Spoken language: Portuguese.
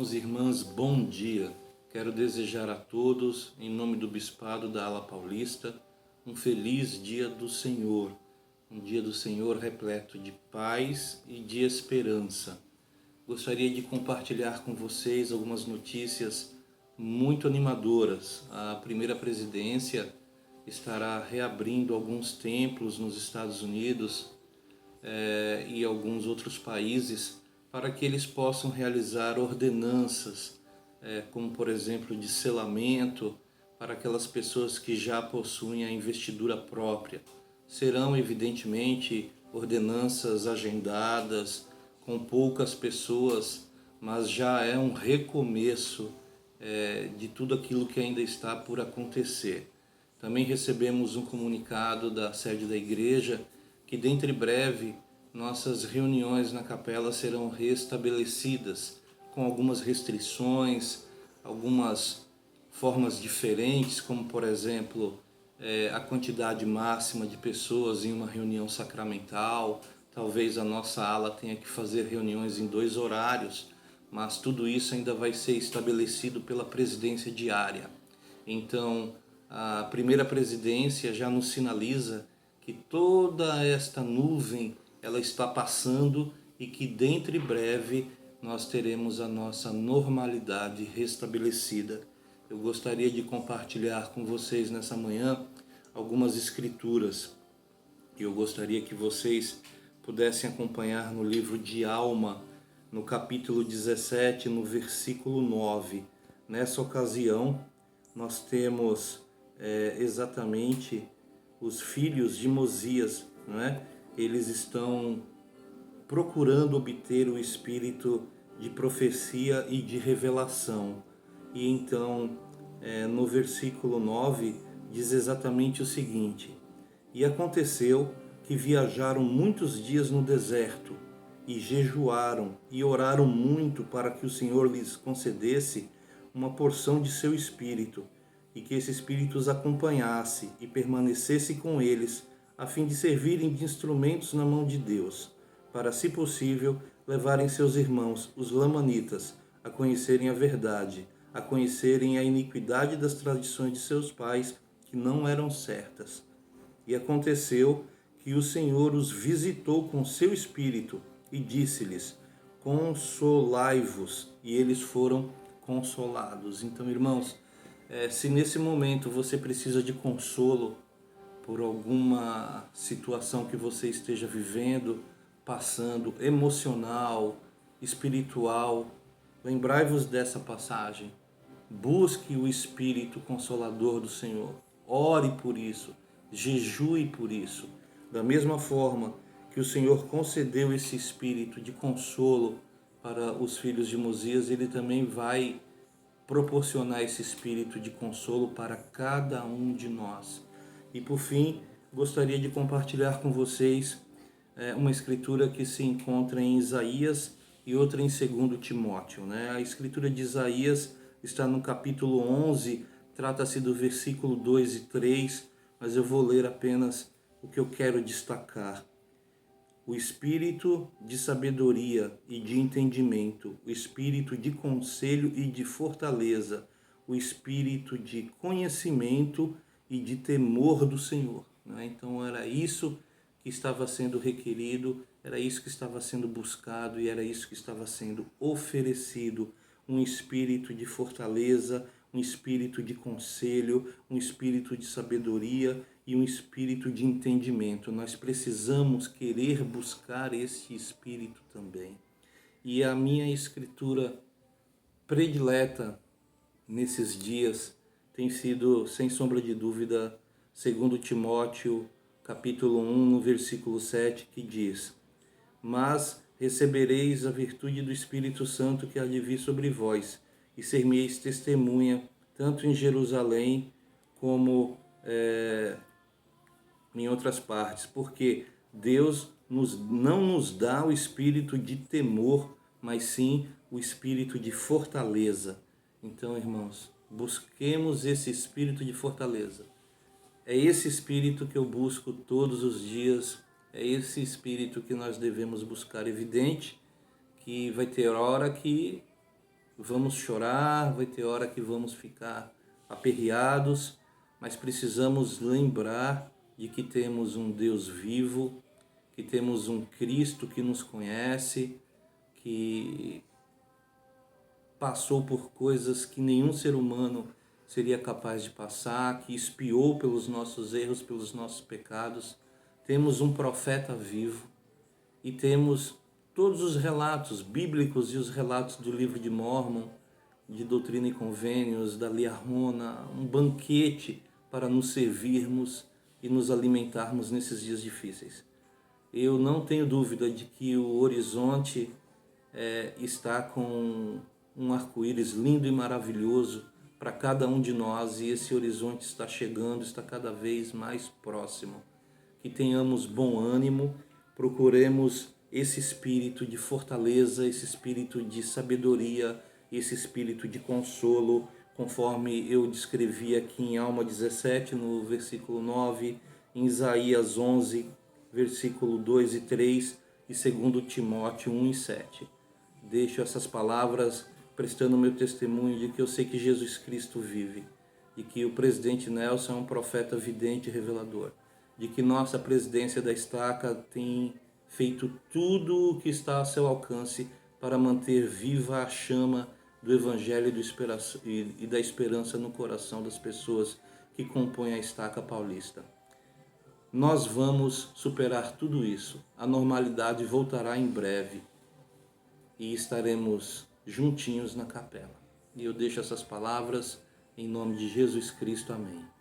Irmãos e irmãs, bom dia. Quero desejar a todos, em nome do Bispado da Ala Paulista, um feliz dia do Senhor. Um dia do Senhor repleto de paz e de esperança. Gostaria de compartilhar com vocês algumas notícias muito animadoras. A primeira presidência estará reabrindo alguns templos nos Estados Unidos e alguns outros países para que eles possam realizar ordenanças, como por exemplo de selamento para aquelas pessoas que já possuem a investidura própria. Serão evidentemente ordenanças agendadas, com poucas pessoas, mas já é um recomeço de tudo aquilo que ainda está por acontecer. Também recebemos um comunicado da sede da igreja que dentro breve nossas reuniões na capela serão restabelecidas com algumas restrições, algumas formas diferentes, como por exemplo a quantidade máxima de pessoas em uma reunião sacramental. Talvez a nossa ala tenha que fazer reuniões em 2 horários, mas tudo isso ainda vai ser estabelecido pela presidência diária. Então, a primeira presidência já nos sinaliza que toda esta nuvem ela está passando e que dentro breve nós teremos a nossa normalidade restabelecida. Eu gostaria de compartilhar com vocês nessa manhã algumas escrituras e eu gostaria que vocês pudessem acompanhar no livro de Alma, no capítulo 17, no versículo 9. Nessa ocasião, nós temos exatamente os filhos de Mosias, não é? Eles estão procurando obter o espírito de profecia e de revelação. E então, no versículo 9, diz exatamente o seguinte: E aconteceu que viajaram muitos dias no deserto, e jejuaram, e oraram muito para que o Senhor lhes concedesse uma porção de seu espírito, e que esse espírito os acompanhasse e permanecesse com eles, a fim de servirem de instrumentos na mão de Deus, para, se possível, levarem seus irmãos, os lamanitas, a conhecerem a verdade, a conhecerem a iniquidade das tradições de seus pais, que não eram certas. E aconteceu que o Senhor os visitou com seu espírito e disse-lhes: Consolai-vos. E eles foram consolados. Então, irmãos, se nesse momento você precisa de consolo por alguma situação que você esteja vivendo, passando, emocional, espiritual, lembrai-vos dessa passagem. Busque o Espírito Consolador do Senhor. Ore por isso. Jejue por isso. Da mesma forma que o Senhor concedeu esse espírito de consolo para os filhos de Mosias, Ele também vai proporcionar esse espírito de consolo para cada um de nós. E por fim, gostaria de compartilhar com vocês uma escritura que se encontra em Isaías e outra em 2 Timóteo. A escritura de Isaías está no capítulo 11, trata-se do versículo 2 e 3, mas eu vou ler apenas o que eu quero destacar. O espírito de sabedoria e de entendimento, o espírito de conselho e de fortaleza, o espírito de conhecimento e de temor do Senhor. Então era isso que estava sendo requerido, era isso que estava sendo buscado e era isso que estava sendo oferecido. Um espírito de fortaleza, um espírito de conselho, um espírito de sabedoria e um espírito de entendimento. Nós precisamos querer buscar esse espírito também. E a minha escritura predileta nesses dias tem sido, sem sombra de dúvida, 2 Timóteo, capítulo 1, no versículo 7, que diz: Mas recebereis a virtude do Espírito Santo que há de vir sobre vós, e ser-me-eis testemunha, tanto em Jerusalém como em outras partes, porque Deus não nos dá o espírito de temor, mas sim o espírito de fortaleza. Então, irmãos, busquemos esse espírito de fortaleza. É esse espírito que eu busco todos os dias, é esse espírito que nós devemos buscar. Evidente que vai ter hora que vamos chorar, vai ter hora que vamos ficar aperreados, mas precisamos lembrar de que temos um Deus vivo, que temos um Cristo que nos conhece, que passou por coisas que nenhum ser humano seria capaz de passar, que expiou pelos nossos erros, pelos nossos pecados. Temos um profeta vivo e temos todos os relatos bíblicos e os relatos do livro de Mórmon, de Doutrina e Convênios, da Liahona, um banquete para nos servirmos e nos alimentarmos nesses dias difíceis. Eu não tenho dúvida de que o horizonte está com um arco-íris lindo e maravilhoso para cada um de nós, e esse horizonte está chegando, está cada vez mais próximo. Que tenhamos bom ânimo, procuremos esse espírito de fortaleza, esse espírito de sabedoria, esse espírito de consolo, conforme eu descrevi aqui em Alma 17, no versículo 9, em Isaías 11, versículo 2 e 3, e 2 Timóteo 1 e 7. Deixo essas palavras prestando meu testemunho de que eu sei que Jesus Cristo vive, de que o presidente Nelson é um profeta vidente e revelador, de que nossa presidência da Estaca tem feito tudo o que está a seu alcance para manter viva a chama do Evangelho e da esperança no coração das pessoas que compõem a Estaca Paulista. Nós vamos superar tudo isso. A normalidade voltará em breve e estaremos juntinhos na capela. E eu deixo essas palavras em nome de Jesus Cristo. Amém.